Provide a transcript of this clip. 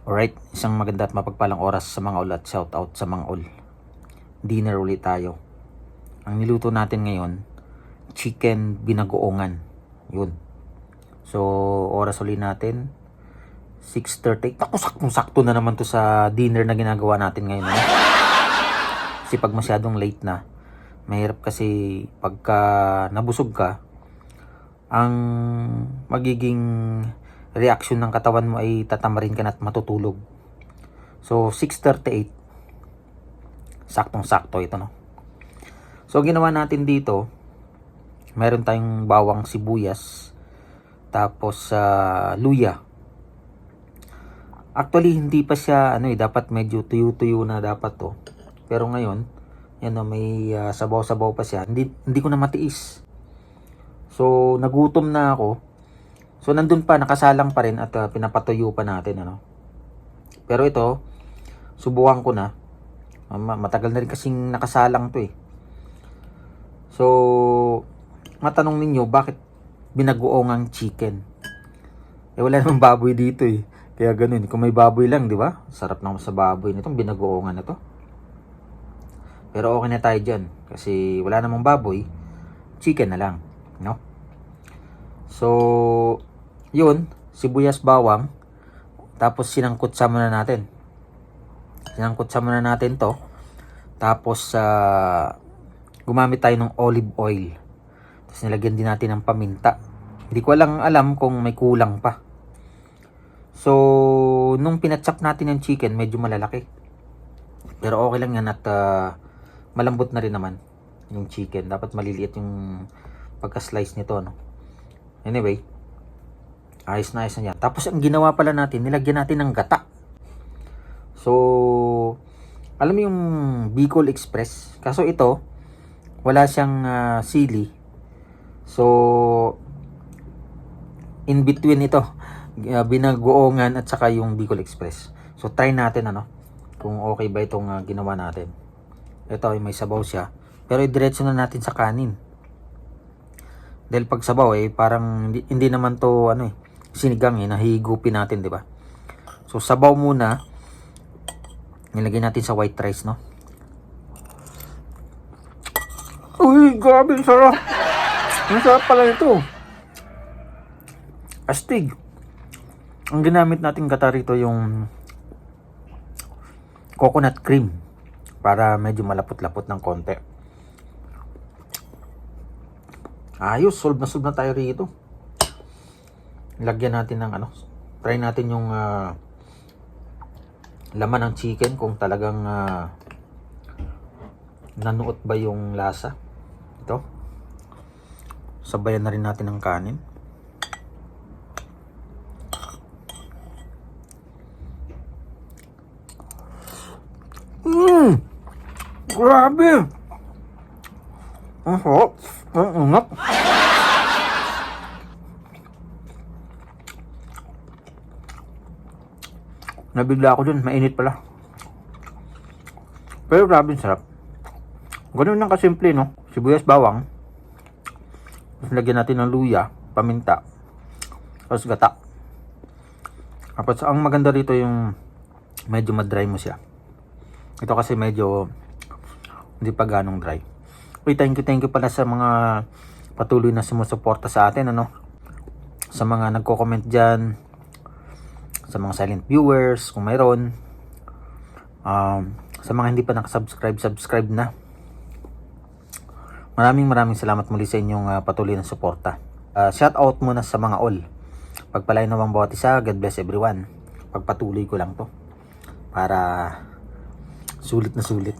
Alright, isang maganda at mapagpalang oras sa mga all at shout out sa mga all. Dinner ulit tayo. Ang niluto natin ngayon, chicken binagoongan. Yun. So, oras ulit natin, 6:30. Ako, saktong-sakto na naman to sa dinner na ginagawa natin ngayon. Kasi pag masyadong late na, mahirap kasi pagka nabusog ka, ang magiging reaction ng katawan mo ay tatamarin ka na at matutulog. So, 6:38. Saktong-sakto ito, no? So, ginawa natin dito, meron tayong bawang sibuyas, tapos luya. Actually, hindi pa siya, dapat medyo tuyo-tuyo na dapat to. Pero ngayon, yan, may sabaw-sabaw pa siya. Hindi ko na matiis. So, nagutom na ako. So, nandun pa, nakasalang pa rin at pinapatuyo pa natin, Pero ito, subukan ko na. Matagal na rin kasing nakasalang to, eh. So, matanong ninyo, bakit binagoongang chicken? Wala namang baboy dito, eh. Kaya ganun, kung may baboy lang, di ba? Sarap naman sa baboy nitong binagoongan na to. Pero okay na tayo dyan. Kasi wala namang baboy, chicken na lang, no? So, yun, sibuyas, bawang, tapos sinangkutsa muna natin. Sinangkutsa muna natin to. Tapos, gumamit tayo ng olive oil. Tapos nilagyan din natin ng paminta. Hindi ko alam kung may kulang pa. So, nung pinatsak natin yung chicken, medyo malalaki. Pero okay lang yan at malambot na rin naman yung chicken. Dapat maliliit yung pagka-slice nito, no? Anyway, ayos na yan. Tapos ang ginawa pala natin, nilagyan natin ng gata. So, alam mo yung Bicol Express? Kaso ito, wala siyang sili. So, in between ito, binagoongan at saka yung Bicol Express. So, try natin kung okay ba itong ginawa natin. Ito ay may sabaw siya. Pero i-diretso na natin sa kanin. Dahil pag sabaw parang hindi naman to sinigang nahigupin natin, di ba? So sabaw muna, nilagay natin sa white rice, no? Uy, grabe, sarap. Masarap pala ito. Astig. Ang ginamit natin gata rito yung coconut cream para medyo malapot-lapot ng konti. Ayos, solve na tayo rito. Lagyan natin ng try natin yung laman ng chicken kung talagang nanuot ba yung lasa. Ito. Sabayan na rin natin ng kanin. Grabe! Ang sarap. Ang unap. Nabigla ako dun. Mainit pala. Pero grabe, sarap. Ganun lang kasimple, no? Sibuyas, bawang. Tapos lagyan natin ng luya, paminta. Tapos gata. Tapos ang maganda rito yung medyo madry mo siya. Ito kasi medyo hindi pa ganong dry. Uy, thank you pala sa mga patuloy na sumusuporta sa atin, sa mga nagko-comment dyan, sa mga silent viewers, kung mayroon, sa mga hindi pa nakasubscribe, subscribe na. Maraming salamat muli sa inyong patuloy na suporta. Shout out muna sa mga all. Pagpalain naman bawat isa, God bless everyone. Pagpatuloy ko lang to para sulit na sulit.